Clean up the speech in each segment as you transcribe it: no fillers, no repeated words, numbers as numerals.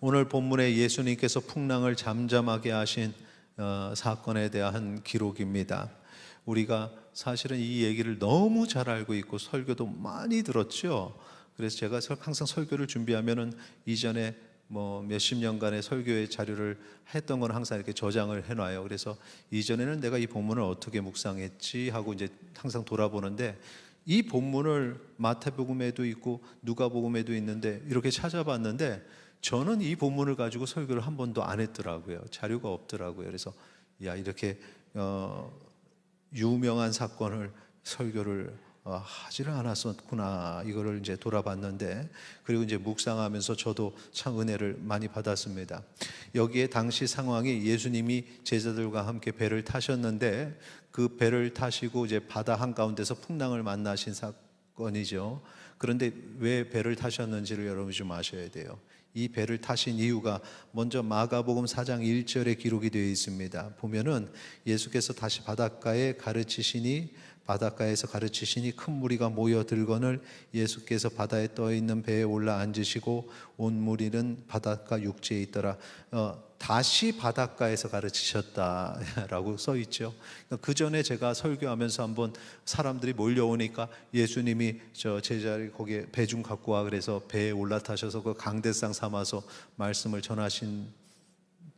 오늘 본문에 예수님께서 풍랑을 잠잠하게 하신 사건에 대한 기록입니다. 우리가 사실은 이 얘기를 너무 잘 알고 있고 설교도 많이 들었죠. 그래서 제가 항상 설교를 준비하면은 이전에 몇십 년간의 설교의 자료를 했던 건 항상 이렇게 저장을 해놔요. 그래서 이전에는 내가 이 본문을 어떻게 묵상했지 하고 이제 항상 돌아보는데, 이 본문을 마태복음에도 있고 누가복음에도 있는데 이렇게 찾아봤는데 저는 이 본문을 가지고 설교를 한 번도 안 했더라고요. 자료가 없더라고요. 그래서 이렇게 유명한 사건을 설교를 하지를 않았었구나, 이거를 이제 돌아봤는데, 그리고 이제 묵상하면서 저도 참 은혜를 많이 받았습니다. 여기에 당시 상황이 예수님이 제자들과 함께 배를 타셨는데, 그 배를 타시고 이제 바다 한가운데서 풍랑을 만나신 사건이죠. 그런데 왜 배를 타셨는지를 여러분이 좀 아셔야 돼요. 이 배를 타신 이유가 먼저 마가복음 4장 1절에 기록이 되어 있습니다. 보면은 예수께서 다시 바닷가에서 가르치시니 큰 무리가 모여들거늘 예수께서 바다에 떠 있는 배에 올라 앉으시고 온 무리는 바닷가 육지에 있더라. 다시 바닷가에서 가르치셨다라고 써 있죠. 그 전에 제가 설교하면서 한번 사람들이 몰려오니까 예수님이 저 제자를 거기에 배 좀 갖고 와, 그래서 배에 올라타셔서 그 강대상 삼아서 말씀을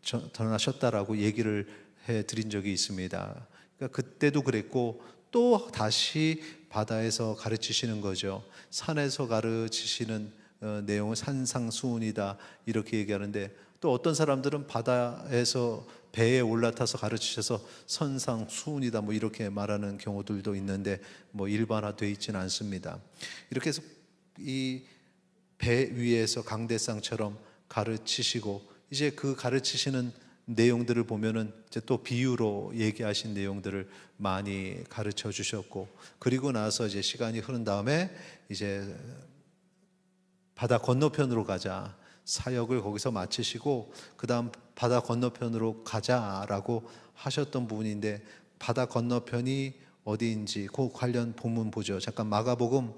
전하셨다라고 얘기를 해드린 적이 있습니다. 그러니까 그때도 그랬고 또 다시 바다에서 가르치시는 거죠. 산에서 가르치시는 내용은 산상수훈이다 이렇게 얘기하는데, 또 어떤 사람들은 바다에서 배에 올라타서 가르치셔서 선상수훈이다 이렇게 말하는 경우들도 있는데 일반화되어 있지는 않습니다. 이렇게 해서 이 배 위에서 강대상처럼 가르치시고, 이제 그 가르치시는 내용들을 보면은 이제 또 비유로 얘기하신 내용들을 많이 가르쳐 주셨고, 그리고 나서 이제 시간이 흐른 다음에 이제 바다 건너편으로 가자, 사역을 거기서 마치시고 그 다음 바다 건너편으로 가자라고 하셨던 부분인데, 바다 건너편이 어디인지 그 관련 본문 보죠. 잠깐 마가복음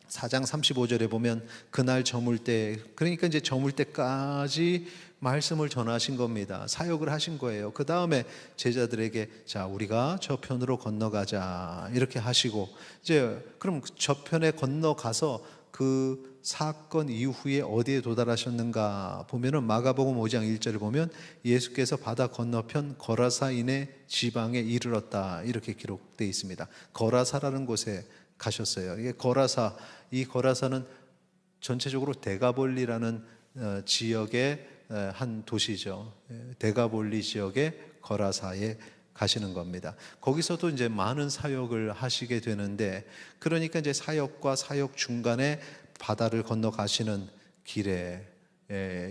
4장 35절에 보면 그날 저물 때, 그러니까 이제 저물 때까지 말씀을 전하신 겁니다. 사역을 하신 거예요. 그 다음에 제자들에게 자, 우리가 저편으로 건너가자 이렇게 하시고, 이제 그럼 저편에 건너가서 그 사건 이후에 어디에 도달하셨는가 보면은 마가복음 5장 1절을 보면 예수께서 바다 건너편 거라사인의 지방에 이르렀다 이렇게 기록되어 있습니다. 거라사라는 곳에 가셨어요. 이게 이 거라사는 전체적으로 데가볼리라는 지역의 한 도시죠. 데가볼리 지역의 거라사에 가시는 겁니다. 거기서도 이제 많은 사역을 하시게 되는데, 그러니까 이제 사역과 사역 중간에 바다를 건너가시는 길에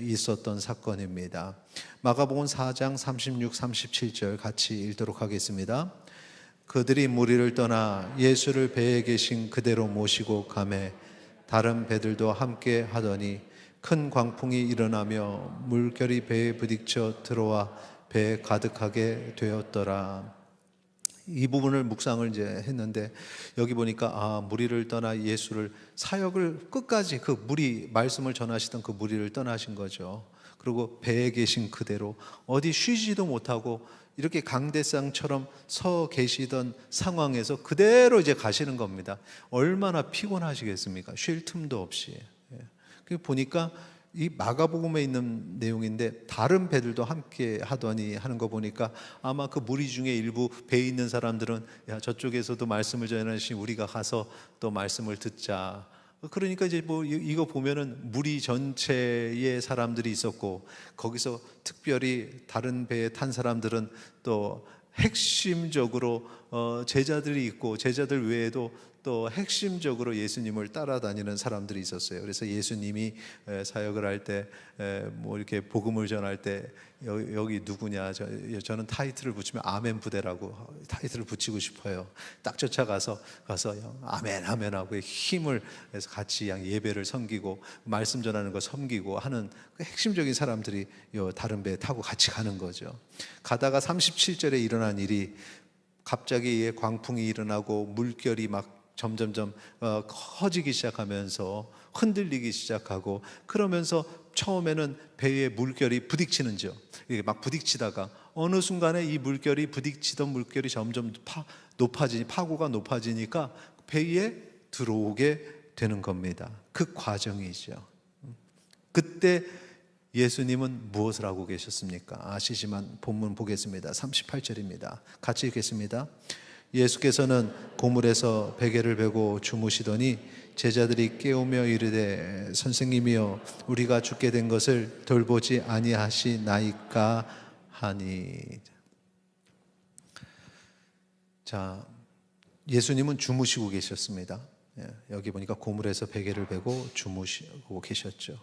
있었던 사건입니다. 마가복음 4장 36, 37절 같이 읽도록 하겠습니다. 그들이 무리를 떠나 예수를 배에 계신 그대로 모시고 가매 다른 배들도 함께 하더니 큰 광풍이 일어나며 물결이 배에 부딪혀 들어와 배에 가득하게 되었더라. 이 부분을 묵상을 이제 했는데, 여기 보니까 무리를 떠나 예수를, 사역을 끝까지 그 무리, 말씀을 전하시던 그 무리를 떠나신 거죠. 그리고 배에 계신 그대로 어디 쉬지도 못하고 이렇게 강대상처럼 서 계시던 상황에서 그대로 이제 가시는 겁니다. 얼마나 피곤하시겠습니까? 쉴 틈도 없이. 보니까 이 마가복음에 있는 내용인데 다른 배들도 함께 하더니 하는 거 보니까 아마 그 무리 중에 일부 배에 있는 사람들은 저쪽에서도 말씀을 전하시니 우리가 가서 또 말씀을 듣자. 그러니까 이제 이거 보면은 무리 전체의 사람들이 있었고, 거기서 특별히 다른 배에 탄 사람들은 또 핵심적으로 제자들이 있고, 제자들 외에도 또 핵심적으로 예수님을 따라다니는 사람들이 있었어요. 그래서 예수님이 사역을 할 때 이렇게 복음을 전할 때 여기 누구냐, 저는 타이틀을 붙이면 아멘 부대라고 타이틀을 붙이고 싶어요. 딱 쫓아가서 아멘 아멘 하고 힘을 해서 같이 예배를 섬기고 말씀 전하는 거 섬기고 하는 그 핵심적인 사람들이 다른 배에 타고 같이 가는 거죠. 가다가 37절에 일어난 일이, 갑자기 광풍이 일어나고 물결이 막 점점점 커지기 시작하면서 흔들리기 시작하고, 그러면서 처음에는 배에 물결이 부딪히는죠. 이게 막 부딪히다가 어느 순간에 이 물결이, 부딪히던 물결이 점점 파고가 높아지니까 배에 들어오게 되는 겁니다. 그 과정이죠. 그때 예수님은 무엇을 하고 계셨습니까? 아시지만 본문 보겠습니다. 38절입니다. 같이 읽겠습니다. 예수께서는 고물에서 베개를 베고 주무시더니 제자들이 깨우며 이르되 선생님이여 우리가 죽게 된 것을 돌보지 아니하시나이까 하니. 자, 예수님은 주무시고 계셨습니다. 여기 보니까 고물에서 베개를 베고 주무시고 계셨죠.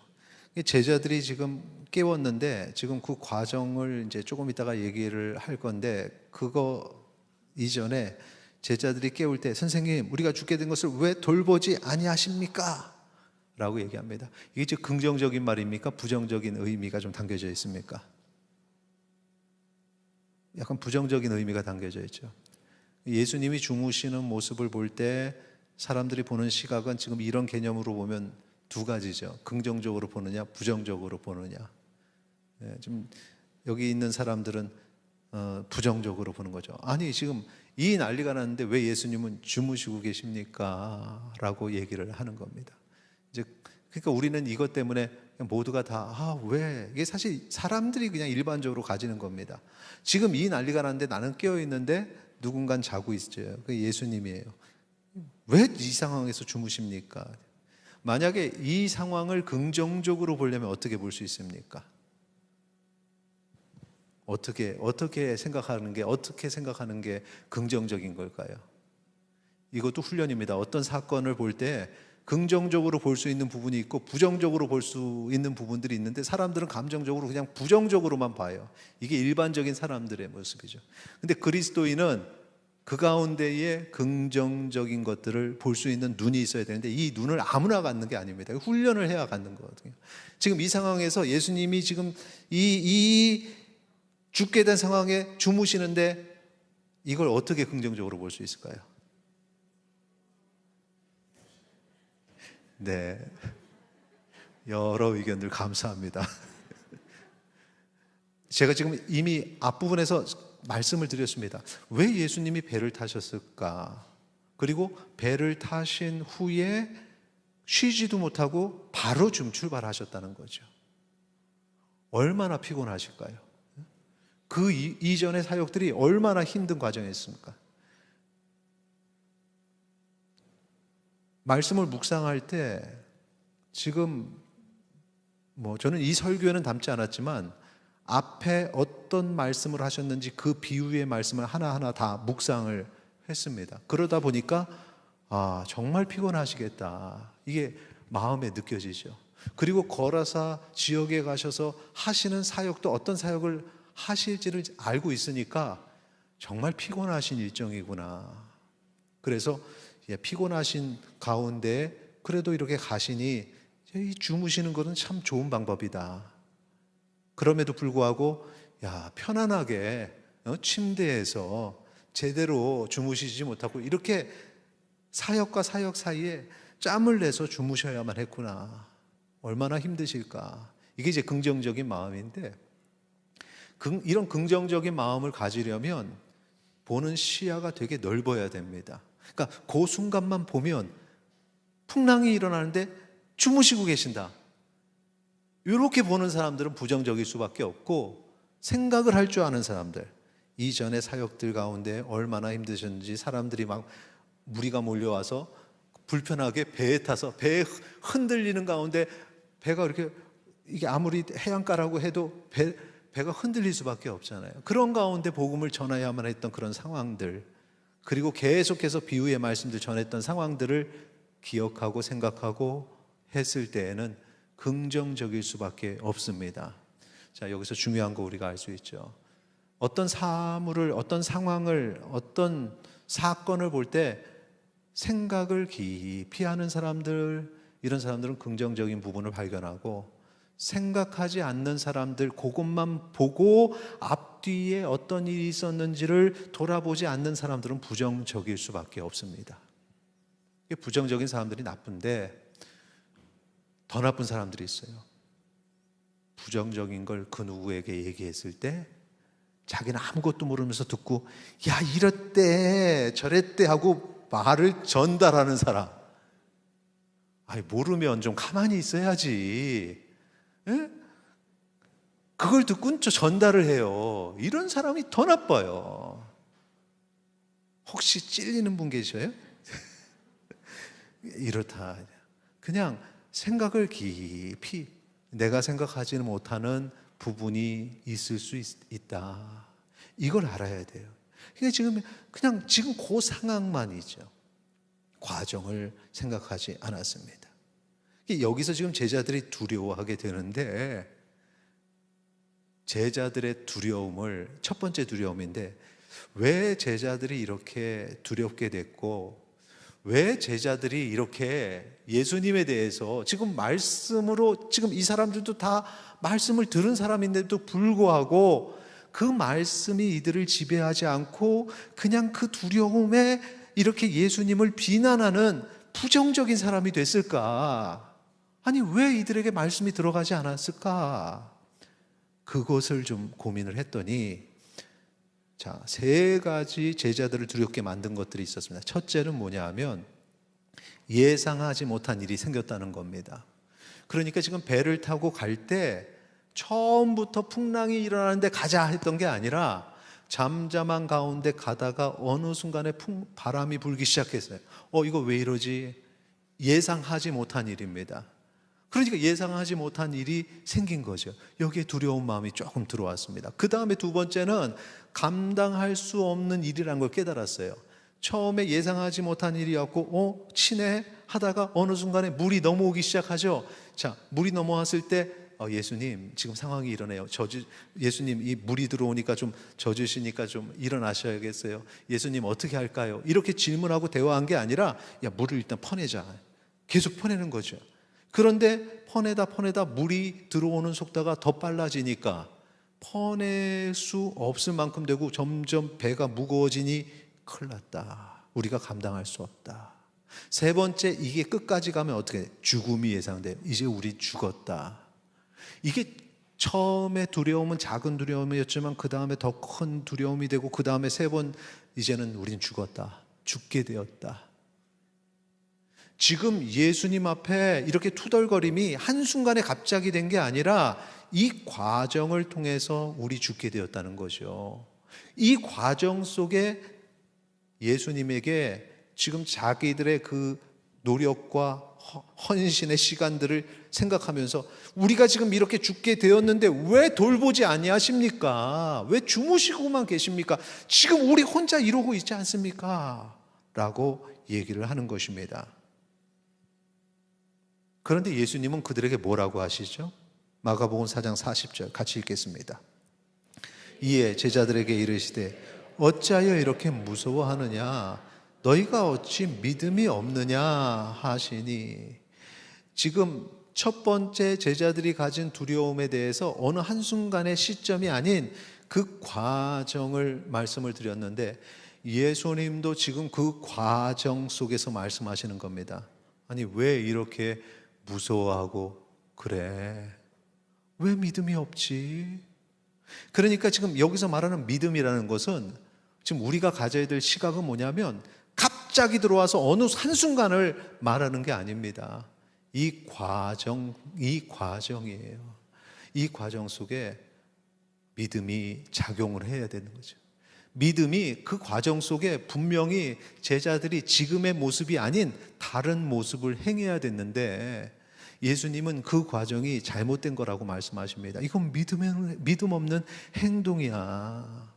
제자들이 지금 깨웠는데, 지금 그 과정을 이제 조금 이따가 얘기를 할 건데, 그거 이전에 제자들이 깨울 때 선생님 우리가 죽게 된 것을 왜 돌보지 아니하십니까? 라고 얘기합니다. 이게 즉 긍정적인 말입니까? 부정적인 의미가 좀 담겨져 있습니까? 약간 부정적인 의미가 담겨져 있죠. 예수님이 주무시는 모습을 볼 때 사람들이 보는 시각은 지금 이런 개념으로 보면 두 가지죠. 긍정적으로 보느냐, 부정적으로 보느냐. 좀 여기 있는 사람들은 부정적으로 보는 거죠. 아니 지금 이 난리가 났는데 왜 예수님은 주무시고 계십니까? 라고 얘기를 하는 겁니다. 이제 그러니까 우리는 이것 때문에 모두가 다 왜? 이게 사실 사람들이 그냥 일반적으로 가지는 겁니다. 지금 이 난리가 났는데 나는 깨어 있는데 누군가는 자고 있어요. 그 예수님이에요. 왜 이 상황에서 주무십니까? 만약에 이 상황을 긍정적으로 보려면 어떻게 볼 수 있습니까? 어떻게 생각하는 게 긍정적인 걸까요? 이것도 훈련입니다. 어떤 사건을 볼 때 긍정적으로 볼 수 있는 부분이 있고 부정적으로 볼 수 있는 부분들이 있는데, 사람들은 감정적으로 그냥 부정적으로만 봐요. 이게 일반적인 사람들의 모습이죠. 근데 그리스도인은 그 가운데에 긍정적인 것들을 볼 수 있는 눈이 있어야 되는데, 이 눈을 아무나 갖는 게 아닙니다. 훈련을 해야 갖는 거거든요. 지금 이 상황에서 예수님이 지금 이 죽게 된 상황에 주무시는데 이걸 어떻게 긍정적으로 볼 수 있을까요? 네, 여러 의견들 감사합니다. 제가 지금 이미 앞부분에서 말씀을 드렸습니다. 왜 예수님이 배를 타셨을까? 그리고 배를 타신 후에 쉬지도 못하고 바로 좀 출발하셨다는 거죠. 얼마나 피곤하실까요? 그 이전의 사역들이 얼마나 힘든 과정이었습니까? 말씀을 묵상할 때 지금 저는 이 설교에는 담지 않았지만 앞에 어떤 말씀을 하셨는지 그 비유의 말씀을 하나하나 다 묵상을 했습니다. 그러다 보니까 정말 피곤하시겠다, 이게 마음에 느껴지죠. 그리고 거라사 지역에 가셔서 하시는 사역도 어떤 사역을 하실지를 알고 있으니까 정말 피곤하신 일정이구나. 그래서 피곤하신 가운데 그래도 이렇게 가시니 이 주무시는 것은 참 좋은 방법이다. 그럼에도 불구하고 편안하게 침대에서 제대로 주무시지 못하고 이렇게 사역과 사역 사이에 짬을 내서 주무셔야만 했구나. 얼마나 힘드실까. 이게 이제 긍정적인 마음인데, 이런 긍정적인 마음을 가지려면 보는 시야가 되게 넓어야 됩니다. 그러니까 그 순간만 보면 풍랑이 일어나는데 주무시고 계신다, 이렇게 보는 사람들은 부정적일 수밖에 없고, 생각을 할 줄 아는 사람들, 이전의 사역들 가운데 얼마나 힘드셨는지, 사람들이 막 무리가 몰려와서 불편하게 배에 타서 배에 흔들리는 가운데 배가 이게 아무리 해안가라고 해도 배가 흔들릴 수밖에 없잖아요. 그런 가운데 복음을 전해야만 했던 그런 상황들, 그리고 계속해서 비유의 말씀들 전했던 상황들을 기억하고 생각하고 했을 때에는 긍정적일 수밖에 없습니다. 자, 여기서 중요한 거 우리가 알 수 있죠. 어떤 사물을, 어떤 상황을, 어떤 사건을 볼 때 생각을 깊이 하는 사람들, 이런 사람들은 긍정적인 부분을 발견하고, 생각하지 않는 사람들, 그것만 보고 앞뒤에 어떤 일이 있었는지를 돌아보지 않는 사람들은 부정적일 수밖에 없습니다. 부정적인 사람들이 나쁜데 더 나쁜 사람들이 있어요. 부정적인 걸 그 누구에게 얘기했을 때 자기는 아무것도 모르면서 듣고 야 이랬대 저랬대 하고 말을 전달하는 사람. 아니 모르면 좀 가만히 있어야지. 에? 그걸 듣고는 전달을 해요. 이런 사람이 더 나빠요. 혹시 찔리는 분 계셔요? 이렇다. 그냥 생각을 깊이 내가 생각하지는 못하는 부분이 있을 수 있다. 이걸 알아야 돼요. 그러니까 지금 그 상황만이죠. 과정을 생각하지 않았습니다. 여기서 지금 제자들이 두려워하게 되는데 제자들의 두려움을 첫 번째 두려움인데 왜 제자들이 이렇게 두렵게 됐고 왜 제자들이 이렇게 예수님에 대해서 지금 말씀으로 지금 이 사람들도 다 말씀을 들은 사람인데도 불구하고 그 말씀이 이들을 지배하지 않고 그냥 그 두려움에 이렇게 예수님을 비난하는 부정적인 사람이 됐을까? 아니 왜 이들에게 말씀이 들어가지 않았을까? 그것을 좀 고민을 했더니 자, 세 가지 제자들을 두렵게 만든 것들이 있었습니다. 첫째는 뭐냐 하면 예상하지 못한 일이 생겼다는 겁니다. 그러니까 지금 배를 타고 갈 때 처음부터 풍랑이 일어나는데 가자 했던 게 아니라 잠잠한 가운데 가다가 어느 순간에 바람이 불기 시작했어요. 이거 왜 이러지? 예상하지 못한 일입니다. 그러니까 예상하지 못한 일이 생긴 거죠. 여기에 두려운 마음이 조금 들어왔습니다. 그 다음에 두 번째는 감당할 수 없는 일이라는 걸 깨달았어요. 처음에 예상하지 못한 일이었고 친해 하다가 어느 순간에 물이 넘어오기 시작하죠. 자, 물이 넘어왔을 때 예수님 지금 상황이 일어나요. 예수님 이 물이 들어오니까 좀 젖으시니까 좀 일어나셔야겠어요. 예수님 어떻게 할까요? 이렇게 질문하고 대화한 게 아니라 야 물을 일단 퍼내자. 계속 퍼내는 거죠. 그런데 퍼내다 물이 들어오는 속도가 더 빨라지니까 퍼낼 수 없을 만큼 되고 점점 배가 무거워지니 큰일 났다. 우리가 감당할 수 없다. 세 번째, 이게 끝까지 가면 어떻게 돼? 죽음이 예상돼. 이제 우리 죽었다. 이게 처음에 두려움은 작은 두려움이었지만 그 다음에 더 큰 두려움이 되고 그 다음에 세 번 이제는 우린 죽었다. 죽게 되었다. 지금 예수님 앞에 이렇게 투덜거림이 한순간에 갑자기 된 게 아니라 이 과정을 통해서 우리 죽게 되었다는 거죠. 이 과정 속에 예수님에게 지금 자기들의 그 노력과 헌신의 시간들을 생각하면서 우리가 지금 이렇게 죽게 되었는데 왜 돌보지 아니하십니까? 왜 주무시고만 계십니까? 지금 우리 혼자 이러고 있지 않습니까? 라고 얘기를 하는 것입니다. 그런데 예수님은 그들에게 뭐라고 하시죠? 마가복음 4장 40절 같이 읽겠습니다. 이에 제자들에게 이르시되 어찌하여 이렇게 무서워하느냐? 너희가 어찌 믿음이 없느냐 하시니. 지금 첫 번째 제자들이 가진 두려움에 대해서 어느 한순간의 시점이 아닌 그 과정을 말씀을 드렸는데 예수님도 지금 그 과정 속에서 말씀하시는 겁니다. 아니 왜 이렇게 무서워하고 그래? 왜 믿음이 없지? 그러니까 지금 여기서 말하는 믿음이라는 것은 지금 우리가 가져야 될 시각은 뭐냐면 갑자기 들어와서 어느 한순간을 말하는 게 아닙니다. 이 과정이에요. 이 과정 속에 믿음이 작용을 해야 되는 거죠. 믿음이 그 과정 속에 분명히 제자들이 지금의 모습이 아닌 다른 모습을 행해야 됐는데 예수님은 그 과정이 잘못된 거라고 말씀하십니다. 이건 믿음 없는 행동이야.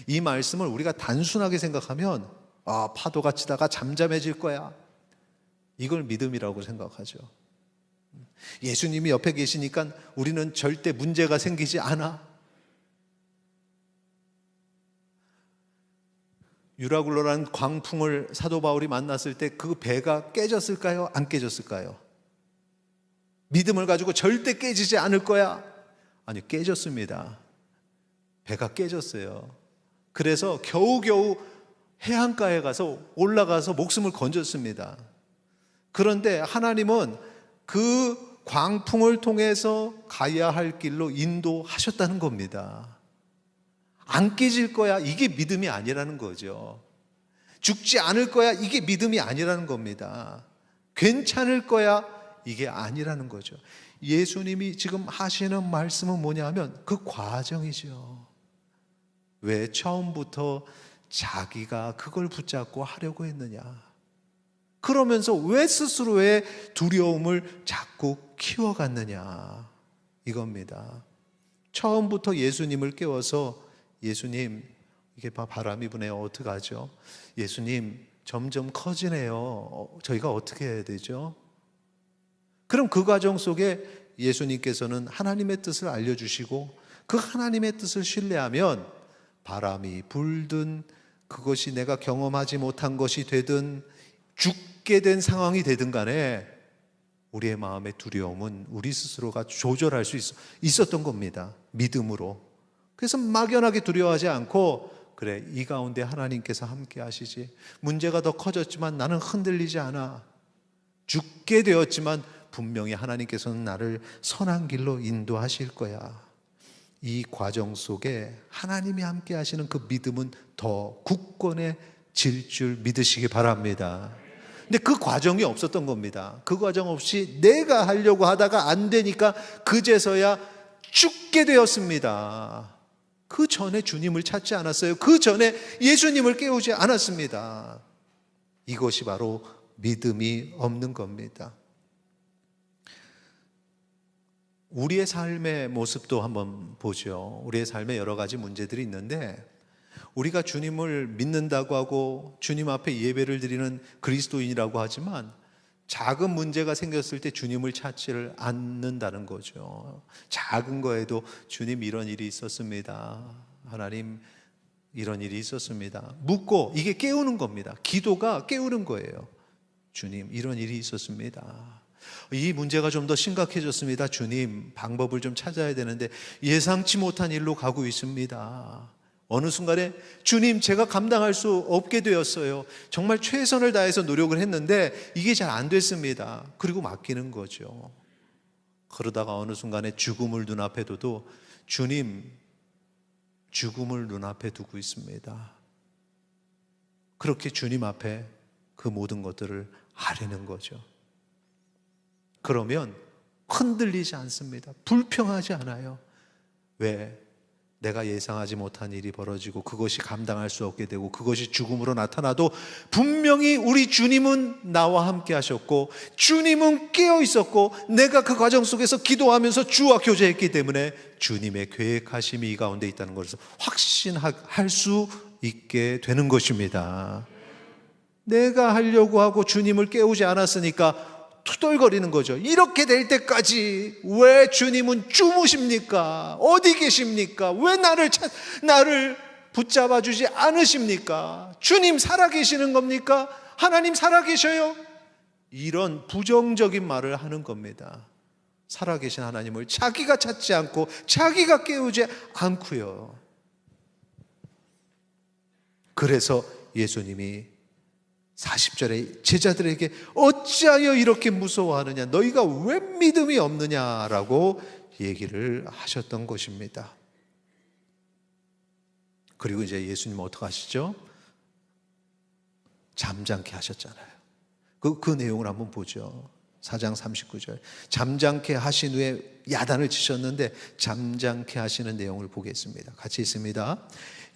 이 말씀을 우리가 단순하게 생각하면 파도가 치다가 잠잠해질 거야. 이걸 믿음이라고 생각하죠. 예수님이 옆에 계시니까 우리는 절대 문제가 생기지 않아. 유라굴로라는 광풍을 사도 바울이 만났을 때 그 배가 깨졌을까요? 안 깨졌을까요? 믿음을 가지고 절대 깨지지 않을 거야. 아니, 깨졌습니다. 배가 깨졌어요. 그래서 겨우겨우 해안가에 가서 올라가서 목숨을 건졌습니다. 그런데 하나님은 그 광풍을 통해서 가야 할 길로 인도하셨다는 겁니다. 안 깨질 거야, 이게 믿음이 아니라는 거죠. 죽지 않을 거야, 이게 믿음이 아니라는 겁니다. 괜찮을 거야, 이게 아니라는 거죠. 예수님이 지금 하시는 말씀은 뭐냐면 그 과정이죠. 왜 처음부터 자기가 그걸 붙잡고 하려고 했느냐? 그러면서 왜 스스로의 두려움을 자꾸 키워갔느냐? 이겁니다. 처음부터 예수님을 깨워서 예수님, 이게 바람이 부네요. 어떡하죠? 예수님, 점점 커지네요. 저희가 어떻게 해야 되죠? 그럼 그 과정 속에 예수님께서는 하나님의 뜻을 알려주시고 그 하나님의 뜻을 신뢰하면 바람이 불든 그것이 내가 경험하지 못한 것이 되든 죽게 된 상황이 되든 간에 우리의 마음의 두려움은 우리 스스로가 조절할 수 있었던 겁니다. 믿음으로. 그래서 막연하게 두려워하지 않고 그래, 이 가운데 하나님께서 함께 하시지. 문제가 더 커졌지만 나는 흔들리지 않아. 죽게 되었지만 분명히 하나님께서는 나를 선한 길로 인도하실 거야. 이 과정 속에 하나님이 함께 하시는 그 믿음은 더 굳건해질 줄 믿으시기 바랍니다. 근데 그 과정이 없었던 겁니다. 그 과정 없이 내가 하려고 하다가 안 되니까 그제서야 죽게 되었습니다. 그 전에 주님을 찾지 않았어요. 그 전에 예수님을 깨우지 않았습니다. 이것이 바로 믿음이 없는 겁니다. 우리의 삶의 모습도 한번 보죠. 우리의 삶에 여러 가지 문제들이 있는데 우리가 주님을 믿는다고 하고 주님 앞에 예배를 드리는 그리스도인이라고 하지만 작은 문제가 생겼을 때 주님을 찾지를 않는다는 거죠. 작은 거에도 주님 이런 일이 있었습니다. 하나님 이런 일이 있었습니다. 묻고 이게 깨우는 겁니다. 기도가 깨우는 거예요. 주님 이런 일이 있었습니다. 이 문제가 좀 더 심각해졌습니다. 주님 방법을 좀 찾아야 되는데 예상치 못한 일로 가고 있습니다. 어느 순간에 주님 제가 감당할 수 없게 되었어요. 정말 최선을 다해서 노력을 했는데 이게 잘 안 됐습니다. 그리고 맡기는 거죠. 그러다가 어느 순간에 죽음을 눈앞에 둬도 주님 죽음을 눈앞에 두고 있습니다. 그렇게 주님 앞에 그 모든 것들을 하려는 거죠. 그러면 흔들리지 않습니다. 불평하지 않아요. 왜? 내가 예상하지 못한 일이 벌어지고 그것이 감당할 수 없게 되고 그것이 죽음으로 나타나도 분명히 우리 주님은 나와 함께 하셨고 주님은 깨어 있었고 내가 그 과정 속에서 기도하면서 주와 교제했기 때문에 주님의 계획하심이 이 가운데 있다는 것을 확신할 수 있게 되는 것입니다. 내가 하려고 하고 주님을 깨우지 않았으니까 투덜거리는 거죠. 이렇게 될 때까지 왜 주님은 주무십니까? 어디 계십니까? 왜 나를 붙잡아 주지 않으십니까? 주님 살아계시는 겁니까? 하나님 살아계셔요? 이런 부정적인 말을 하는 겁니다. 살아계신 하나님을 자기가 찾지 않고 자기가 깨우지 않고요. 그래서 예수님이 40절에 제자들에게 어찌하여 이렇게 무서워하느냐, 너희가 왜 믿음이 없느냐라고 얘기를 하셨던 것입니다. 그리고 이제 예수님 어떻게 하시죠? 잠잠케 하셨잖아요. 그 내용을 한번 보죠. 4장 39절. 잠잠케 하신 후에 야단을 치셨는데 잠잠케 하시는 내용을 보겠습니다. 같이 있습니다.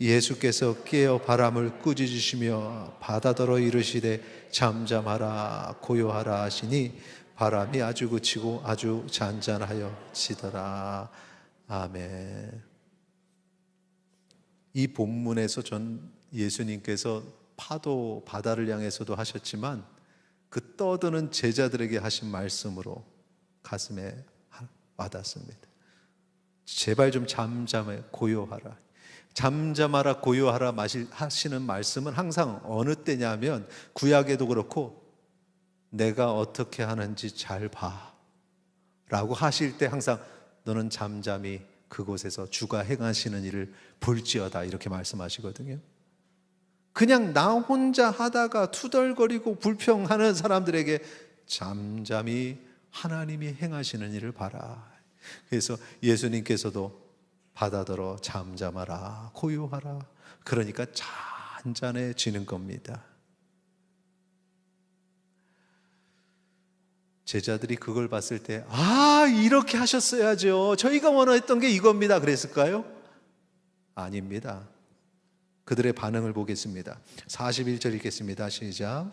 예수께서 깨어 바람을 꾸짖으시며 바다더러 이르시되 잠잠하라 고요하라 하시니 바람이 아주 그치고 아주 잔잔하여 지더라. 아멘. 이 본문에서 전 예수님께서 파도 바다를 향해서도 하셨지만 그 떠드는 제자들에게 하신 말씀으로 가슴에 와닿습니다. 제발 좀 잠잠해 고요하라. 잠잠하라 고요하라 하시는 말씀은 항상 어느 때냐면 구약에도 그렇고 내가 어떻게 하는지 잘 봐 라고 하실 때 항상 너는 잠잠히 그곳에서 주가 행하시는 일을 볼지어다 이렇게 말씀하시거든요. 그냥 나 혼자 하다가 투덜거리고 불평하는 사람들에게 잠잠히 하나님이 행하시는 일을 봐라. 그래서 예수님께서도 바다더러 잠잠하라, 고요하라. 그러니까 잔잔해지는 겁니다. 제자들이 그걸 봤을 때 이렇게 하셨어야죠. 저희가 원했던 게 이겁니다. 그랬을까요? 아닙니다. 그들의 반응을 보겠습니다. 41절 읽겠습니다. 시작.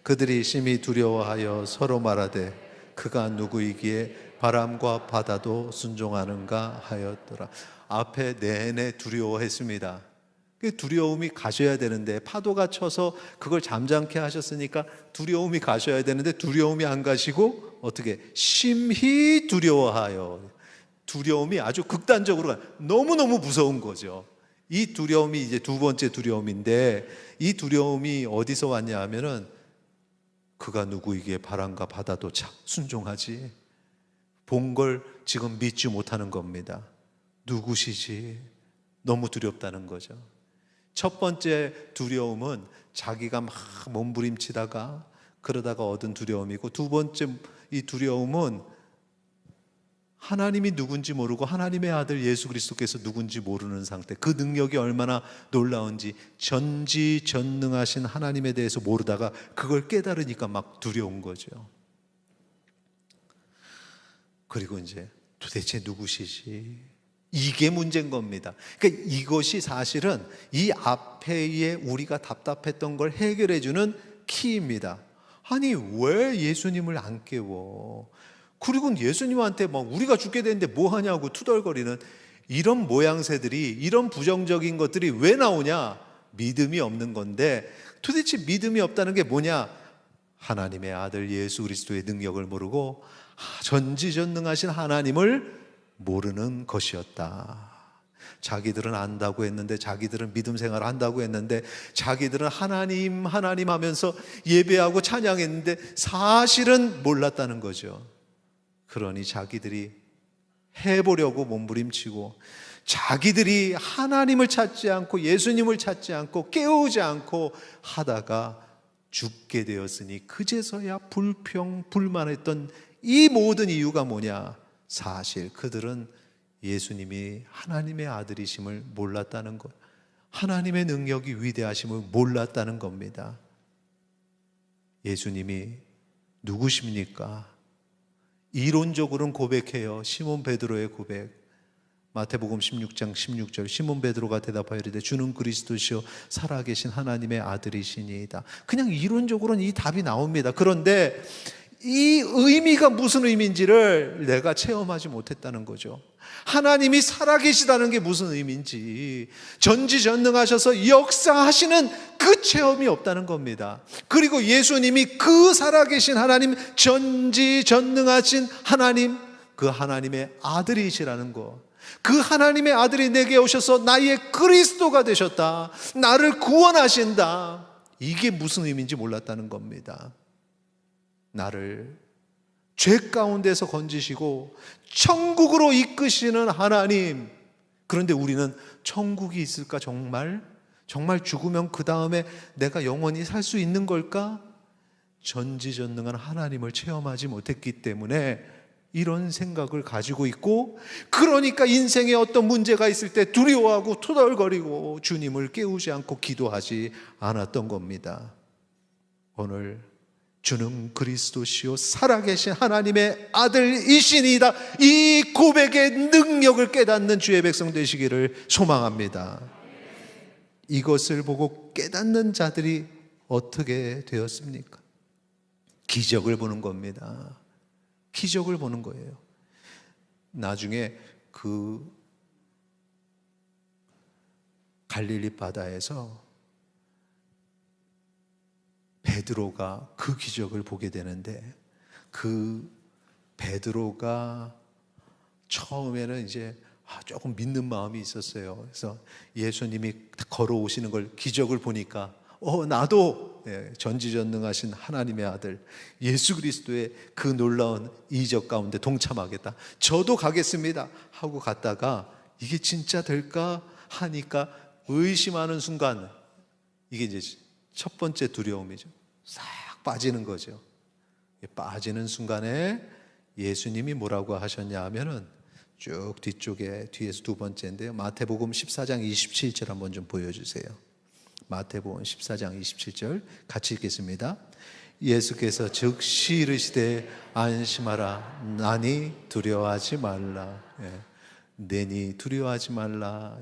그들이 심히 두려워하여 서로 말하되 그가 누구이기에 바람과 바다도 순종하는가 하였더라. 앞에 내내 두려워했습니다. 그 두려움이 가셔야 되는데, 파도가 쳐서 그걸 잠잠케 하셨으니까 두려움이 가셔야 되는데 두려움이 안 가시고 어떻게 심히 두려워하여, 두려움이 아주 극단적으로 너무너무 무서운 거죠. 이 두려움이 이제 두 번째 두려움인데, 이 두려움이 어디서 왔냐 하면은 그가 누구이기에 바람과 바다도 순종하지. 본 걸 지금 믿지 못하는 겁니다. 누구시지? 너무 두렵다는 거죠. 첫 번째 두려움은 자기가 막 몸부림치다가 그러다가 얻은 두려움이고, 두 번째 이 두려움은 하나님이 누군지 모르고 하나님의 아들 예수 그리스도께서 누군지 모르는 상태, 그 능력이 얼마나 놀라운지 전지전능하신 하나님에 대해서 모르다가 그걸 깨달으니까 막 두려운 거죠. 그리고 이제 도대체 누구시지? 이게 문제인 겁니다. 그러니까 이것이 사실은 이 앞에에 우리가 답답했던 걸 해결해 주는 키입니다. 아니 왜 예수님을 안 깨워? 그리고 예수님한테 막 우리가 죽게 되는데 뭐 하냐고 투덜거리는 이런 모양새들이, 이런 부정적인 것들이 왜 나오냐? 믿음이 없는 건데, 도대체 믿음이 없다는 게 뭐냐? 하나님의 아들 예수 그리스도의 능력을 모르고 전지전능하신 하나님을 모르는 것이었다. 자기들은 안다고 했는데, 자기들은 믿음 생활을 한다고 했는데, 자기들은 하나님 하나님 하면서 예배하고 찬양했는데 사실은 몰랐다는 거죠. 그러니 자기들이 해보려고 몸부림치고, 자기들이 하나님을 찾지 않고 예수님을 찾지 않고 깨우지 않고 하다가 죽게 되었으니 그제서야 불평 불만했던 이 모든 이유가 뭐냐? 사실 그들은 예수님이 하나님의 아들이심을 몰랐다는 것, 하나님의 능력이 위대하심을 몰랐다는 겁니다. 예수님이 누구십니까? 이론적으로는 고백해요. 시몬 베드로의 고백, 마태복음 16장 16절, 시몬 베드로가 대답하여 이르되 주는 그리스도시요 살아계신 하나님의 아들이시니이다. 그냥 이론적으로는 이 답이 나옵니다. 그런데 이 의미가 무슨 의미인지를 내가 체험하지 못했다는 거죠. 하나님이 살아계시다는 게 무슨 의미인지, 전지전능하셔서 역사하시는 그 체험이 없다는 겁니다. 그리고 예수님이 그 살아계신 하나님, 전지전능하신 하나님, 그 하나님의 아들이시라는 거, 그 하나님의 아들이 내게 오셔서 나의 그리스도가 되셨다, 나를 구원하신다, 이게 무슨 의미인지 몰랐다는 겁니다. 나를 죄 가운데서 건지시고 천국으로 이끄시는 하나님. 그런데 우리는 천국이 있을까? 정말 죽으면 그 다음에 내가 영원히 살 수 있는 걸까? 전지전능한 하나님을 체험하지 못했기 때문에 이런 생각을 가지고 있고, 그러니까 인생에 어떤 문제가 있을 때 두려워하고 투덜거리고 주님을 깨우지 않고 기도하지 않았던 겁니다. 오늘 주는 그리스도시요 살아계신 하나님의 아들이시니이다, 이 고백의 능력을 깨닫는 주의 백성 되시기를 소망합니다. 이것을 보고 깨닫는 자들이 어떻게 되었습니까? 기적을 보는 겁니다. 기적을 보는 거예요. 나중에 그 갈릴리 바다에서 베드로가 그 기적을 보게 되는데, 그 베드로가 처음에는 이제 조금 믿는 마음이 있었어요. 그래서 예수님이 걸어오시는 걸, 기적을 보니까 나도 전지전능하신 하나님의 아들 예수 그리스도의 그 놀라운 이적 가운데 동참하겠다, 저도 가겠습니다 하고 갔다가 이게 진짜 될까 하니까 의심하는 순간 이게 이제 첫 번째 두려움이죠. 싹 빠지는 거죠. 빠지는 순간에 예수님이 뭐라고 하셨냐 하면은 쭉 뒤쪽에 뒤에서 두 번째인데요. 마태복음 14장 27절 한번 좀 보여주세요. 마태복음 14장 27절 같이 읽겠습니다. 예수께서 즉시 이르시되 안심하라 나니 두려워하지 말라. 내니 두려워하지 말라.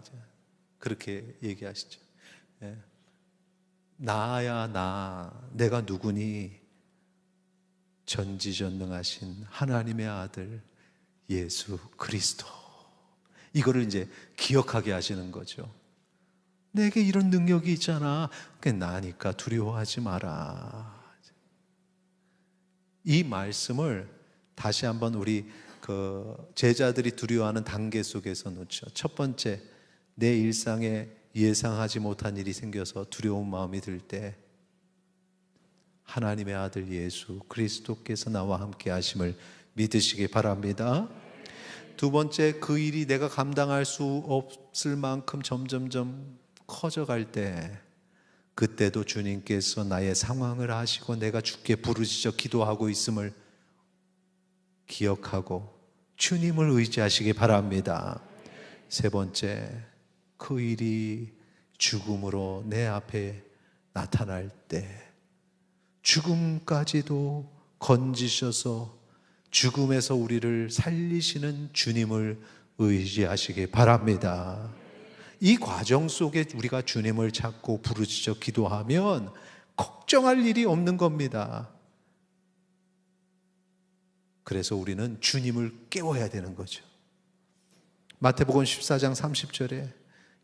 그렇게 얘기하시죠. 나야 나 내가 누구니? 전지전능하신 하나님의 아들 예수 그리스도. 이거를 이제 기억하게 하시는 거죠. 내게 이런 능력이 있잖아. 나니까 두려워하지 마라. 이 말씀을 다시 한번 우리 제자들이 두려워하는 단계 속에서 놓죠. 첫 번째, 내 일상에 예상하지 못한 일이 생겨서 두려운 마음이 들 때 하나님의 아들 예수 그리스도께서 나와 함께 하심을 믿으시기 바랍니다. 두 번째, 그 일이 내가 감당할 수 없을 만큼 점점점 커져갈 때 그때도 주님께서 나의 상황을 아시고 내가 주께 부르짖어 기도하고 있음을 기억하고 주님을 의지하시기 바랍니다. 세 번째, 그 일이 죽음으로 내 앞에 나타날 때 죽음까지도 건지셔서 죽음에서 우리를 살리시는 주님을 의지하시기 바랍니다. 이 과정 속에 우리가 주님을 찾고 부르짖어 기도하면 걱정할 일이 없는 겁니다. 그래서 우리는 주님을 깨워야 되는 거죠. 마태복음 14장 30절에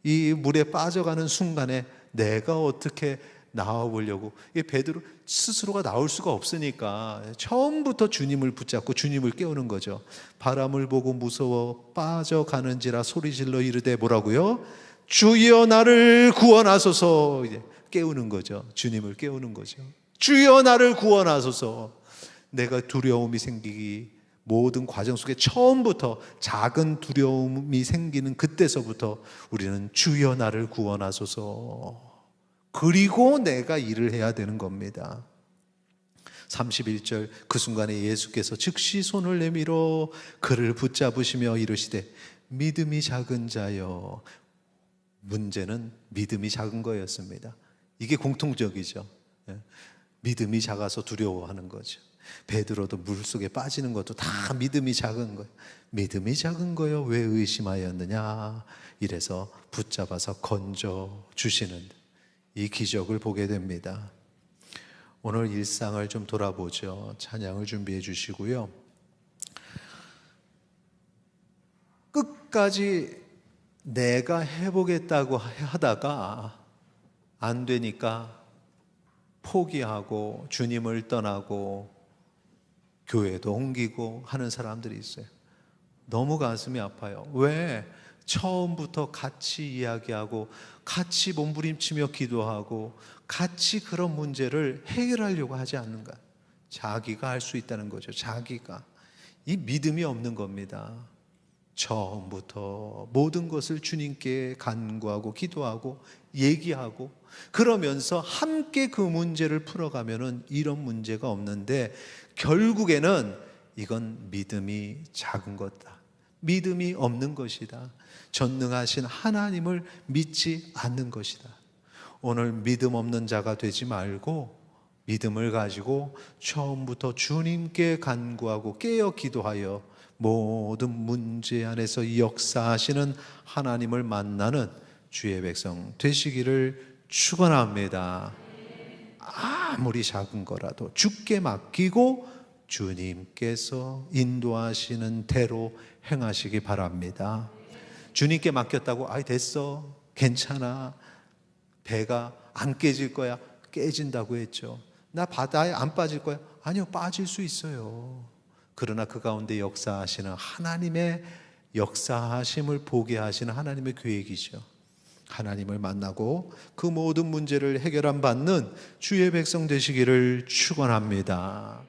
이 물에 빠져가는 순간에 내가 어떻게 나와보려고, 베드로 스스로가 나올 수가 없으니까 처음부터 주님을 붙잡고 주님을 깨우는 거죠. 바람을 보고 무서워 빠져가는지라 소리질러 이르되 뭐라고요? 주여 나를 구원하소서. 이제 깨우는 거죠. 주님을 깨우는 거죠. 주여 나를 구원하소서. 내가 두려움이 생기기 모든 과정 속에 처음부터 작은 두려움이 생기는 그때서부터 우리는 주여 나를 구원하소서. 그리고 내가 일을 해야 되는 겁니다. 31절, 그 순간에 예수께서 즉시 손을 내밀어 그를 붙잡으시며 이르시되 믿음이 작은 자여. 문제는 믿음이 작은 거였습니다. 이게 공통적이죠. 믿음이 작아서 두려워하는 거죠. 베드로도 물속에 빠지는 것도 다 믿음이 작은 거예요. 믿음이 작은 거요 왜 의심하였느냐. 이래서 붙잡아서 건져 주시는 이 기적을 보게 됩니다. 오늘 일상을 좀 돌아보죠. 찬양을 준비해 주시고요. 끝까지 내가 해보겠다고 하다가 안 되니까 포기하고 주님을 떠나고 교회도 옮기고 하는 사람들이 있어요. 너무 가슴이 아파요. 왜? 처음부터 같이 이야기하고 같이 몸부림치며 기도하고 같이 그런 문제를 해결하려고 하지 않는가? 자기가 할 수 있다는 거죠. 자기가. 이 믿음이 없는 겁니다. 처음부터 모든 것을 주님께 간구하고 기도하고 얘기하고 그러면서 함께 그 문제를 풀어가면은 이런 문제가 없는데, 결국에는 이건 믿음이 작은 거다. 믿음이 없는 것이다. 전능하신 하나님을 믿지 않는 것이다. 오늘 믿음 없는 자가 되지 말고 믿음을 가지고 처음부터 주님께 간구하고 깨어 기도하여 모든 문제 안에서 역사하시는 하나님을 만나는 주의 백성 되시기를 축원합니다. 아무리 작은 거라도 주께 맡기고 주님께서 인도하시는 대로 행하시기 바랍니다. 주님께 맡겼다고 아이 됐어 괜찮아 배가 안 깨질 거야. 깨진다고 했죠. 나 바다에 안 빠질 거야. 아니요, 빠질 수 있어요. 그러나 그 가운데 역사하시는 하나님의 역사하심을 보게 하시는 하나님의 계획이죠. 하나님을 만나고 그 모든 문제를 해결한 받는 주의 백성 되시기를 축원합니다.